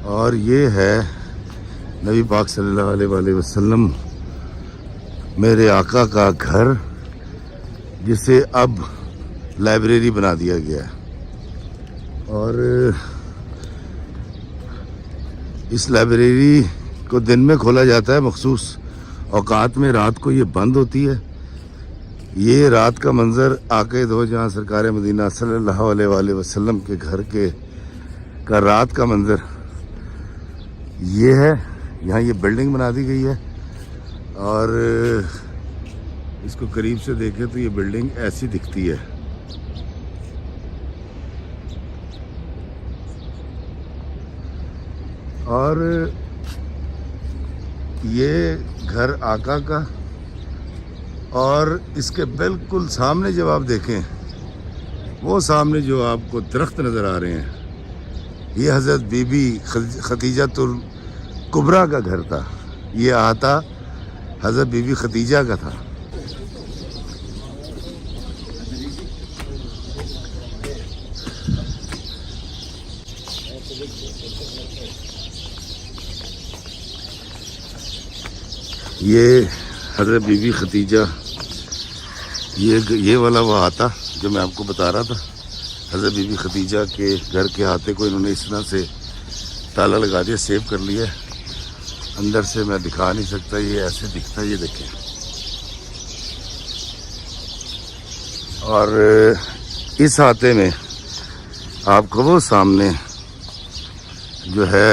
اور یہ ہے نبی پاک صلی اللہ علیہ وآلہ وسلم میرے آقا کا گھر، جسے اب لائبریری بنا دیا گیا ہے۔ اور اس لائبریری کو دن میں کھولا جاتا ہے مخصوص اوقات میں، رات کو یہ بند ہوتی ہے۔ یہ رات کا منظر آقا دو جہاں سرکار مدینہ صلی اللہ علیہ وآلہ وسلم کے گھر کا رات کا منظر یہ ہے۔ یہاں یہ بلڈنگ بنا دی گئی ہے، اور اس کو قریب سے دیکھیں تو یہ بلڈنگ ایسی دکھتی ہے۔ اور یہ گھر آقا کا، اور اس کے بالکل سامنے جب آپ دیکھیں، وہ سامنے جو آپ کو درخت نظر آ رہے ہیں، یہ حضرت بی بی خدیجہ الکبریٰ کا گھر تھا۔ یہ احاطہ حضرت بی بی خدیجہ کا تھا۔ یہ حضرت بی بی خدیجہ، یہ والا وہ احاطہ جو میں آپ کو بتا رہا تھا، حضرت بی بی خدیجہ کے گھر کے احاطے کو انہوں نے اس طرح سے تالا لگا دیا، سیو کر لیا۔ اندر سے میں دکھا نہیں سکتا، یہ ایسے دکھتا ہے، یہ دیکھیں۔ اور اس احاطے میں آپ کو وہ سامنے جو ہے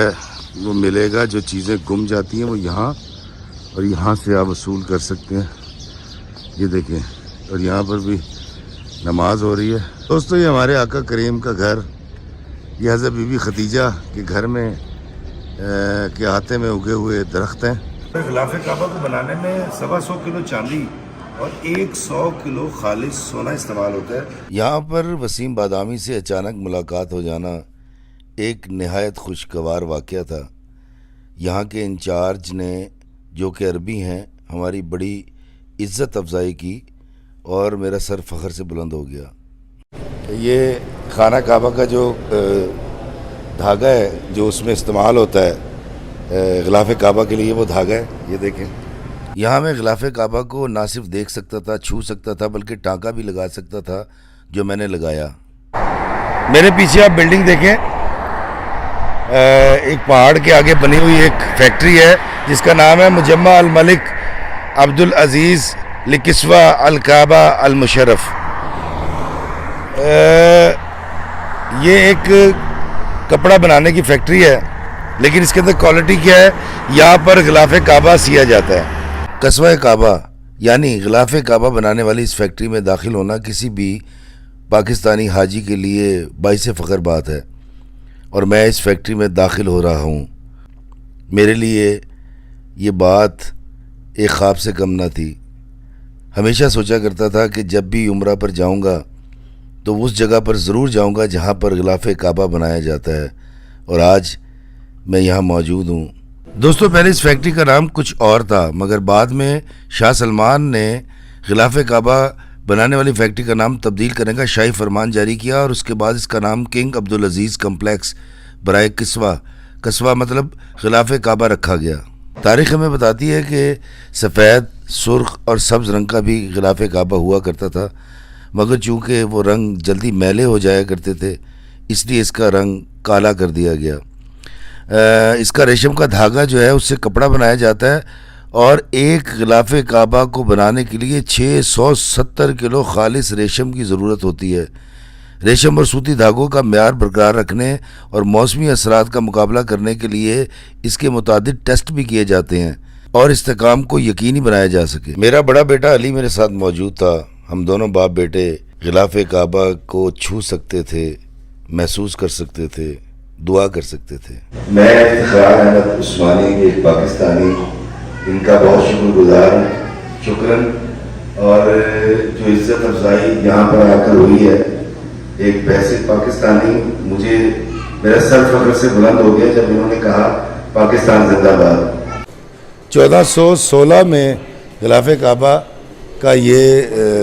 وہ ملے گا، جو چیزیں گم جاتی ہیں وہ یہاں، اور یہاں سے آپ وصول کر سکتے ہیں۔ یہ دیکھیں، اور یہاں پر بھی نماز ہو رہی ہے۔ دوستو، یہ ہمارے آقا کریم کا گھر، یہ حضرت بی بی خدیجہ کے گھر میں کے احاطے میں اگے ہوئے درخت ہیں۔ غلاف کعبہ کو بنانے میں 125 کلو چاندی اور 100 کلو خالص سونا استعمال ہوتا ہے۔ یہاں پر وسیم بادامی سے اچانک ملاقات ہو جانا ایک نہایت خوشگوار واقعہ تھا۔ یہاں کے انچارج نے، جو کہ عربی ہیں، ہماری بڑی عزت افزائی کی، اور میرا سر فخر سے بلند ہو گیا۔ یہ خانہ کعبہ کا جو دھاگا ہے، جو اس میں استعمال ہوتا ہے غلاف کعبہ کے لیے، وہ دھاگا ہے، یہ دیکھیں۔ یہاں میں غلاف کعبہ کو نہ صرف دیکھ سکتا تھا، چھو سکتا تھا، بلکہ ٹانکا بھی لگا سکتا تھا، جو میں نے لگایا۔ میرے پیچھے آپ بلڈنگ دیکھیں، ایک پہاڑ کے آگے بنی ہوئی ایک فیکٹری ہے، جس کا نام ہے مجمع الملک عبدالعزیز لکسوہ الکعبہ المشرف۔ یہ ایک کپڑا بنانے کی فیکٹری ہے، لیکن اس کے اندر کوالٹی کیا ہے، یہاں پر غلاف کعبہ سیا جاتا ہے۔ قصوہ کعبہ یعنی غلاف کعبہ بنانے والی اس فیکٹری میں داخل ہونا کسی بھی پاکستانی حاجی کے لیے باعث فخر بات ہے، اور میں اس فیکٹری میں داخل ہو رہا ہوں۔ میرے لیے یہ بات ایک خواب سے کم نہ تھی۔ ہمیشہ سوچا کرتا تھا کہ جب بھی عمرہ پر جاؤں گا تو اس جگہ پر ضرور جاؤں گا جہاں پر غلاف کعبہ بنایا جاتا ہے، اور آج میں یہاں موجود ہوں۔ دوستو، پہلے اس فیکٹری کا نام کچھ اور تھا، مگر بعد میں شاہ سلمان نے غلاف کعبہ بنانے والی فیکٹری کا نام تبدیل کرنے کا شاہی فرمان جاری کیا، اور اس کے بعد اس کا نام کنگ عبدالعزیز کمپلیکس برائے قصوہ مطلب غلاف کعبہ رکھا گیا۔ تاریخ ہمیں بتاتی ہے کہ سفید، سرخ اور سبز رنگ کا بھی غلاف کعبہ ہوا کرتا تھا، مگر چونکہ وہ رنگ جلدی میلے ہو جایا کرتے تھے، اس لیے اس کا رنگ کالا کر دیا گیا۔ اس کا ریشم کا دھاگا جو ہے اس سے کپڑا بنایا جاتا ہے، اور ایک غلاف کعبہ کو بنانے کے لیے 670 کلو خالص ریشم کی ضرورت ہوتی ہے۔ ریشم اور سوتی دھاگوں کا معیار برقرار رکھنے اور موسمی اثرات کا مقابلہ کرنے کے لیے اس کے متعدد ٹیسٹ بھی کیے جاتے ہیں، اور استحکام کو یقینی بنایا جا سکے۔ میرا بڑا بیٹا علی میرے ساتھ موجود تھا۔ ہم دونوں باپ بیٹے غلاف کعبہ کو چھو سکتے تھے، محسوس کر سکتے تھے، دعا کر سکتے تھے۔ میں افتخار احمد عثمانی ایک پاکستانی، ان کا بہت شکر گزار ہوں، شکراً۔ اور جو عزت افزائی یہاں پر آ کر ہوئی ہے، ایک بحثیت پاکستانی، مجھے میرا سر فخر سے بلند ہو گیا جب انہوں نے کہا پاکستان زندہ باد۔ 1416 میں غلاف کعبہ کا یہ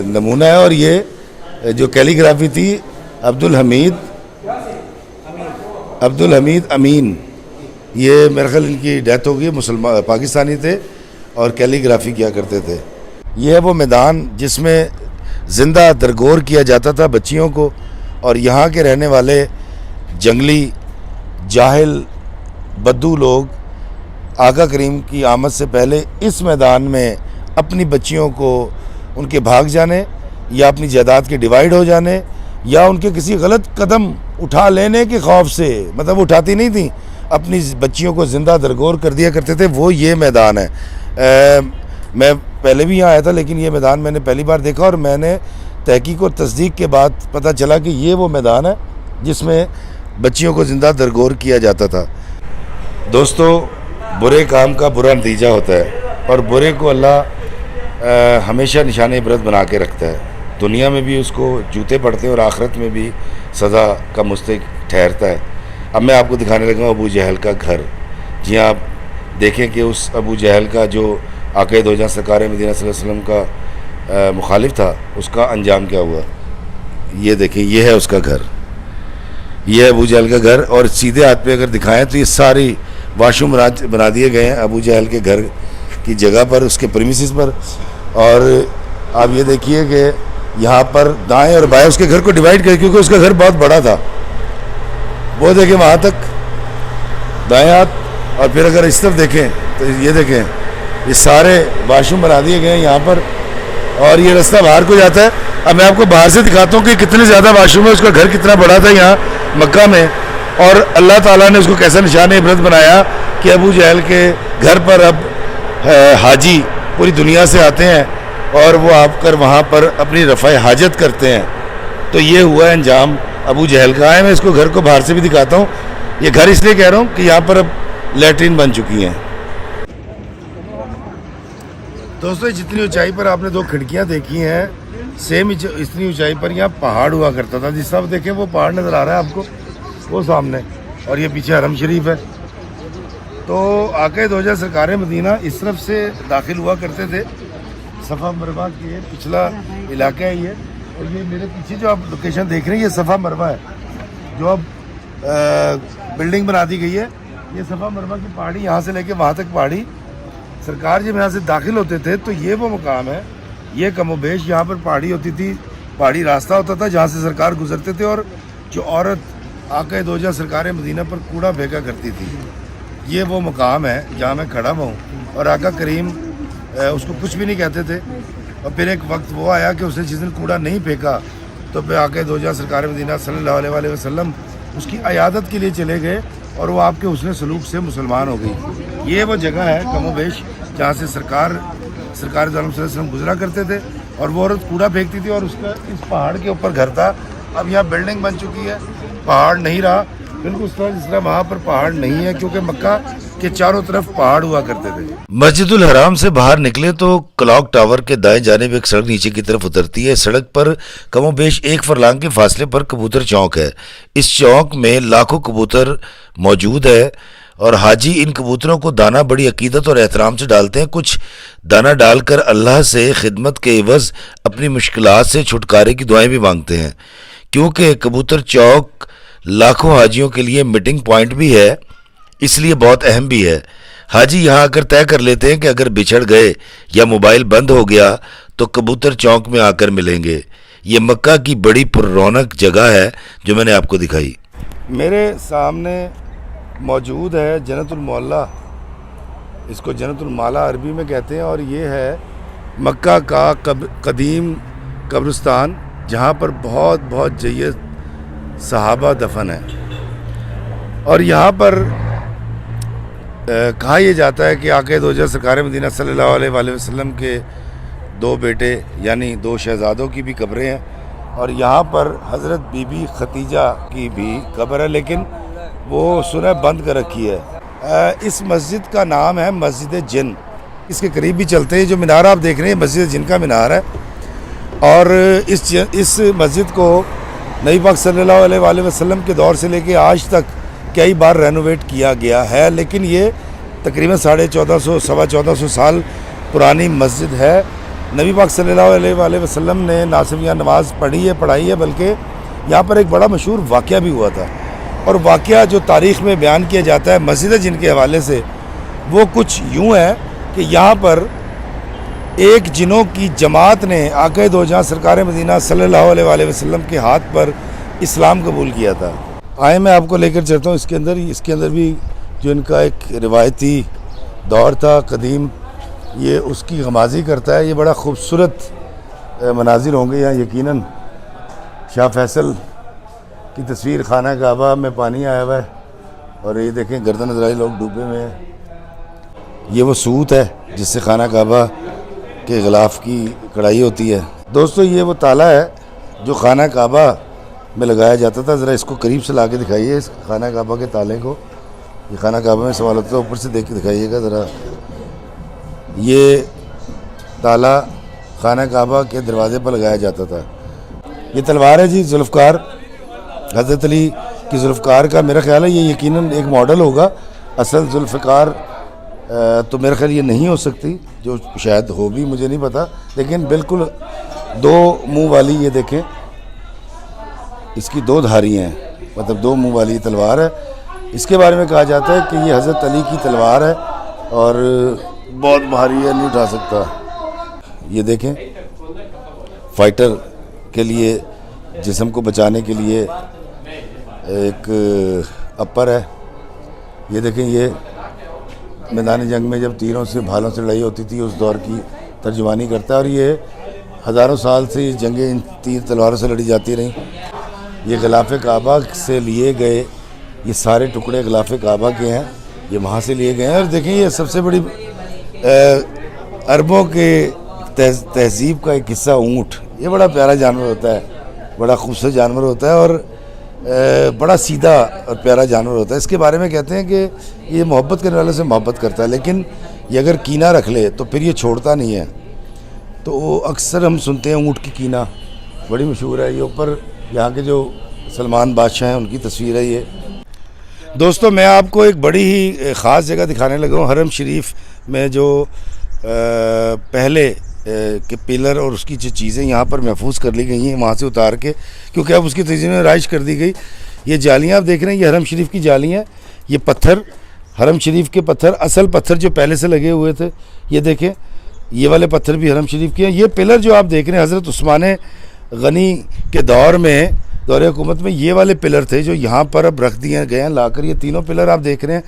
نمونہ ہے، اور یہ جو کیلی گرافی تھی عبدالحمید امین یہ میرے خیال ان کی ڈیتھ ہو گئی، مسلمان پاکستانی تھے اور کیلی گرافی کیا کرتے تھے۔ یہ ہے وہ میدان جس میں زندہ درگور کیا جاتا تھا بچیوں کو، اور یہاں کے رہنے والے جنگلی جاہل بدو لوگ آقا کریم کی آمد سے پہلے اس میدان میں اپنی بچیوں کو ان کے بھاگ جانے یا اپنی جائیداد کے ڈیوائیڈ ہو جانے یا ان کے کسی غلط قدم اٹھا لینے کے خوف سے، مطلب وہ اٹھاتی نہیں تھیں، اپنی بچیوں کو زندہ درگور کر دیا کرتے تھے۔ وہ یہ میدان ہے۔ میں پہلے بھی یہاں آیا تھا، لیکن یہ میدان میں نے پہلی بار دیکھا، اور میں نے تحقیق اور تصدیق کے بعد پتہ چلا کہ یہ وہ میدان ہے جس میں بچیوں کو زندہ درگور کیا جاتا تھا۔ دوستو، برے کام کا برا نتیجہ ہوتا ہے، اور برے کو اللہ ہمیشہ نشان عبرت بنا کے رکھتا ہے۔ دنیا میں بھی اس کو جوتے پڑتے ہیں اور آخرت میں بھی سزا کا مستحق ٹھہرتا ہے۔ اب میں آپ کو دکھانے لگا ہوں ابو جہل کا گھر۔ جی آپ دیکھیں کہ اس ابو جہل کا جو آقا دو جہاں سرکار مدینہ صلی اللہ علیہ وسلم کا مخالف تھا، اس کا انجام کیا ہوا۔ یہ دیکھیں، یہ ہے اس کا گھر، یہ ہے ابو جہل کا گھر، اور سیدھے ہاتھ پہ اگر دکھائیں تو یہ ساری واش روم بنا دیے گئے ہیں ابو جہل کے گھر کی جگہ پر، اس کے پریمیسز پر۔ اور آپ یہ دیکھیے کہ یہاں پر دائیں اور بائیں اس کے گھر کو ڈیوائیڈ کر، کیونکہ اس کا گھر بہت بڑا تھا۔ وہ دیکھیں وہاں تک دائیں ہاتھ، اور پھر اگر اس طرف دیکھیں تو یہ دیکھیں، یہ سارے واش روم بنا دیے گئے ہیں یہاں پر، اور یہ راستہ باہر کو جاتا ہے۔ اب میں آپ کو باہر سے دکھاتا ہوں کہ کتنے زیادہ واش روم ہے، اس کا گھر کتنا بڑا تھا یہاں مکہ میں، اور اللہ تعالیٰ نے اس کو کیسا نشان عبرت بنایا کہ ابو جہل کے گھر پر اب حاجی پوری دنیا سے آتے ہیں اور وہ آپ کر وہاں پر اپنی رفع حاجت کرتے ہیں۔ تو یہ ہوا ہے انجام ابو جہل کا ہے۔ میں اس کو گھر کو باہر سے بھی دکھاتا ہوں۔ یہ گھر اس لیے کہہ رہا ہوں کہ یہاں پر اب لیٹرین بن چکی ہیں۔ دوستو، جتنی اونچائی پر آپ نے دو کھڑکیاں دیکھی ہیں، سیم اتنی اونچائی پر یہاں پہاڑ ہوا کرتا تھا۔ جس طرح دیکھیں وہ پہاڑ نظر آ رہا ہے آپ کو، وہ سامنے، اور یہ پیچھے حرم شریف ہے۔ تو آقا دو جہاں سرکار مدینہ اس طرف سے داخل ہوا کرتے تھے۔ صفا مروا کے پچھلا علاقہ ہے یہ، اور یہ میرے پیچھے جو آپ لوکیشن دیکھ رہے ہیں، یہ صفا مروا ہے جو اب بلڈنگ بنا دی گئی ہے۔ یہ صفا مروا کی پہاڑی یہاں سے لے کے وہاں تک پہاڑی، سرکار جب یہاں سے داخل ہوتے تھے تو یہ وہ مقام ہے۔ یہ کم و بیش یہاں پر پہاڑی ہوتی تھی، پہاڑی راستہ ہوتا تھا جہاں سے سرکار گزرتے تھے، اور جو عورت آقا دو جہاں سرکار مدینہ پر کوڑا پھینکا کرتی تھی، یہ وہ مقام ہے جہاں میں کھڑا ہوا ہوں۔ اور آقا کریم اس کو کچھ بھی نہیں کہتے تھے، اور پھر ایک وقت وہ آیا کہ اس نے جس دن کوڑا نہیں پھینکا تو پھر آقا دو جہاں سرکار مدینہ صلی اللہ علیہ وآلہ وسلم اس کی عیادت کے لیے چلے گئے، اور وہ آپ کے حسن سلوک سے مسلمان ہو گئی۔ یہ وہ جگہ ہے کم و بیش جہاں سے سرکار دو عالم صلی اللہ علیہ وسلم گزرا کرتے تھے، اور وہ عورت کوڑا پھینکتی تھی، اور اس کا اس پہاڑ کے اوپر گھر تھا۔ اب یہاں بلڈنگ بن چکی ہے، پہاڑ نہیں رہا بالکل اس طرح جس طرح وہاں پر پہاڑ نہیں ہے، کیونکہ مکہ کے چاروں طرف پہاڑ ہوا کرتے تھے۔ مسجد الحرام سے باہر نکلے تو کلاک ٹاور کے دائیں جانب ایک سڑک نیچے کی طرف اترتی ہے۔ سڑک پر کم و بیش 1 فرلانگ کے فاصلے پر کبوتر چوک ہے۔ اس چوک میں لاکھوں کبوتر موجود ہے، اور حاجی ان کبوتروں کو دانہ بڑی عقیدت اور احترام سے ڈالتے ہیں۔ کچھ دانہ ڈال کر اللہ سے خدمت کے عوض اپنی مشکلات سے چھٹکارے کی دعائیں بھی مانگتے ہیں۔ کیونکہ کبوتر چوک لاکھوں حاجیوں کے لیے میٹنگ پوائنٹ بھی ہے، اس لیے بہت اہم بھی ہے۔ حاجی یہاں آ کر طے کر لیتے ہیں کہ اگر بچھڑ گئے یا موبائل بند ہو گیا تو کبوتر چوک میں آ کر ملیں گے۔ یہ مکہ کی بڑی پر رونق جگہ ہے جو میں نے آپ کو دکھائی۔ میرے سامنے موجود ہے جنت المعلا، اس کو جنت المعلا عربی میں کہتے ہیں، اور یہ ہے مکہ کا قدیم قبرستان جہاں پر بہت بہت جید صحابہ دفن ہیں۔ اور یہاں پر کہا یہ جاتا ہے کہ آقا دو جہاں سرکار مدینہ صلی اللہ علیہ وآلہ وسلم کے 2 بیٹے یعنی 2 شہزادوں کی بھی قبریں ہیں، اور یہاں پر حضرت بی بی ختیجہ کی بھی قبر ہے، لیکن وہ سنہ بند کر رکھی ہے۔ اس مسجد کا نام ہے مسجد جن۔ اس کے قریب بھی چلتے ہیں، جو مینار آپ دیکھ رہے ہیں مسجد جن کا مینار ہے، اور اس مسجد کو نبی پاک صلی اللہ علیہ وآلہ وسلم کے دور سے لے کے آج تک کئی بار رینوویٹ کیا گیا ہے، لیکن یہ تقریباً 1450 سوا 1400 سال پرانی مسجد ہے۔ نبی پاک صلی اللہ علیہ وآلہ وسلم نے نہ صرف یہاں نماز پڑھی ہے، پڑھائی ہے، بلکہ یہاں پر ایک بڑا مشہور واقعہ بھی ہوا تھا۔ اور واقعہ جو تاریخ میں بیان کیا جاتا ہے مسجد جن کے حوالے سے وہ کچھ یوں ہے کہ یہاں پر ایک جنوں کی جماعت نے آقا دو جہاں سرکار مدینہ صلی اللہ علیہ وآلہ وسلم کے ہاتھ پر اسلام قبول کیا تھا. آئے میں آپ کو لے کر چلتا ہوں اس کے اندر بھی جو ان کا ایک روایتی دور تھا قدیم، یہ اس کی غمازی کرتا ہے. یہ بڑا خوبصورت مناظر ہوں گے یہاں یقیناً. شاہ فیصل کی تصویر، خانہ کعبہ میں پانی آیا ہوا ہے اور یہ دیکھیں گردن نظر آئی، لوگ ڈوبے ہوئے ہیں. یہ وہ سوت ہے جس سے خانہ کعبہ کے غلاف کی کڑھائی ہوتی ہے. دوستو یہ وہ تالا ہے جو خانہ کعبہ میں لگایا جاتا تھا. ذرا اس کو قریب سے لا کے دکھائیے اس خانہ کعبہ کے تالے کو. یہ خانہ کعبہ میں سوال ہوتا ہے، اوپر سے دیکھ کے دکھائیے گا ذرا. یہ تالا خانہ کعبہ کے دروازے پر لگایا جاتا تھا. یہ تلوار ہے جی ذوالفقار، حضرت علی کی ذوالفقار کا. میرا خیال ہے یہ یقیناً ایک ماڈل ہوگا. اصل ذوالفقار تو میرا خیال یہ نہیں ہو سکتی، جو شاید ہو بھی مجھے نہیں پتا، لیکن بالکل دو منہ والی. یہ دیکھیں اس کی دو دھاری ہیں، مطلب دو منہ والی تلوار ہے. اس کے بارے میں کہا جاتا ہے کہ یہ حضرت علی کی تلوار ہے اور بہت بھاری ہے، نہیں اٹھا سکتا. یہ دیکھیں فائٹر کے لیے جسم کو بچانے کے لیے ایک اپر ہے. یہ دیکھیں یہ میدان جنگ میں جب تیروں سے بھالوں سے لڑائی ہوتی تھی اس دور کی ترجمانی کرتا ہے. اور یہ ہزاروں سال سے یہ جنگیں ان تیر تلواروں سے لڑی جاتی رہیں. یہ غلاف کعبہ سے لیے گئے یہ سارے ٹکڑے غلاف کعبہ کے ہیں، یہ وہاں سے لیے گئے ہیں. اور دیکھیں یہ سب سے بڑی عربوں کے تہذیب کا ایک حصہ اونٹ. یہ بڑا پیارا جانور ہوتا ہے، بڑا خوبصورت جانور ہوتا ہے اور بڑا سیدھا اور پیارا جانور ہوتا ہے. اس کے بارے میں کہتے ہیں کہ یہ محبت کرنے والے سے محبت کرتا ہے، لیکن یہ اگر کینہ رکھ لے تو پھر یہ چھوڑتا نہیں ہے. تو اکثر ہم سنتے ہیں اونٹ کی کینہ بڑی مشہور ہے. یہ اوپر یہاں کے جو سلمان بادشاہ ہیں ان کی تصویر ہے. یہ دوستو میں آپ کو ایک بڑی ہی خاص جگہ دکھانے لگا ہوں. حرم شریف میں جو پہلے کے پلر اور اس کی جو چیزیں یہاں پر محفوظ کر لی گئی ہیں وہاں سے اتار کے، کیونکہ اب اس کی تجزیے میں رائج کر دی گئی. یہ جالیاں آپ دیکھ رہے ہیں یہ حرم شریف کی جالیاں ہیں. یہ پتھر حرم شریف کے پتھر، اصل پتھر جو پہلے سے لگے ہوئے تھے. یہ دیکھیں یہ والے پتھر بھی حرم شریف کے ہیں. یہ پلر جو آپ دیکھ رہے ہیں حضرت عثمان غنی کے دور میں، دور حکومت میں یہ والے پلر تھے جو یہاں پر اب رکھ دیے گئے ہیں لا کر. یہ تینوں پلر آپ دیکھ رہے ہیں.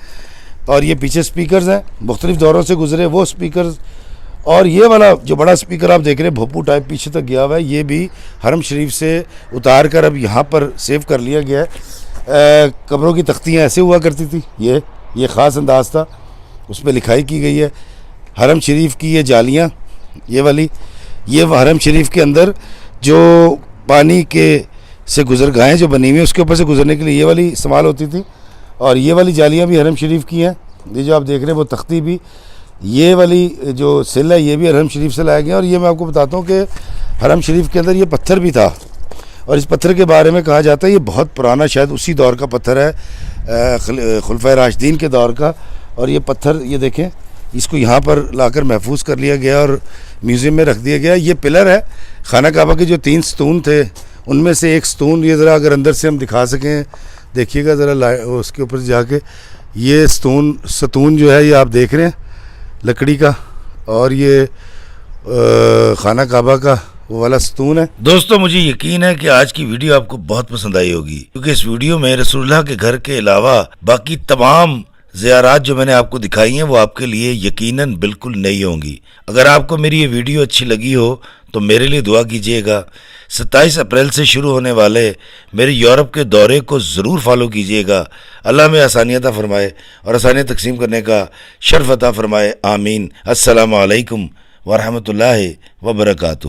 اور یہ پیچھے سپیکرز ہیں، مختلف دوروں سے گزرے وہ سپیکرز. اور یہ والا جو بڑا سپیکر آپ دیکھ رہے ہیں بھوپو ٹائپ پیچھے تک گیا ہوا ہے، یہ بھی حرم شریف سے اتار کر اب یہاں پر سیو کر لیا گیا ہے. قبروں کی تختیاں ایسے ہوا کرتی تھی، یہ خاص انداز تھا، اس پہ لکھائی کی گئی ہے. حرم شریف کی یہ جالیاں، یہ والی، یہ حرم شریف کے اندر جو پانی کے سے گزرگاہیں جو بنی ہوئی ہیں اس کے اوپر سے گزرنے کے لیے یہ والی استعمال ہوتی تھی. اور یہ والی جالیاں بھی حرم شریف کی ہیں. یہ جو آپ دیکھ رہے ہیں وہ تختی بھی، یہ والی جو سل ہے یہ بھی حرم شریف سے لایا گیا. اور یہ میں آپ کو بتاتا ہوں کہ حرم شریف کے اندر یہ پتھر بھی تھا اور اس پتھر کے بارے میں کہا جاتا ہے یہ بہت پرانا، شاید اسی دور کا پتھر ہے، خلفائے راشدین کے دور کا. اور یہ پتھر یہ دیکھیں اس کو یہاں پر لا کر محفوظ کر لیا گیا اور میوزیم میں رکھ دیا گیا. یہ پلر ہے خانہ کعبہ کے جو 3 ستون تھے ان میں سے ایک ستون. یہ ذرا اگر اندر سے ہم دکھا سکیں دیکھیے گا ذرا اس کے اوپر جا کے. یہ ستون جو ہے یہ آپ دیکھ رہے ہیں لکڑی کا، اور یہ خانہ کعبہ کا وہ والا ستون ہے. دوستو مجھے یقین ہے کہ آج کی ویڈیو آپ کو بہت پسند آئی ہوگی، کیونکہ اس ویڈیو میں رسول اللہ کے گھر کے علاوہ باقی تمام زیارات جو میں نے آپ کو دکھائی ہیں وہ آپ کے لیے یقیناً بالکل نئی ہوں گی. اگر آپ کو میری یہ ویڈیو اچھی لگی ہو تو میرے لیے دعا کیجیے گا. 27 اپریل سے شروع ہونے والے میرے یورپ کے دورے کو ضرور فالو کیجیے گا. اللہ میں آسانیاں عطا فرمائے اور آسانیاں تقسیم کرنے کا شرف عطا فرمائے. آمین. السلام علیکم ورحمۃ اللہ وبرکاتہ.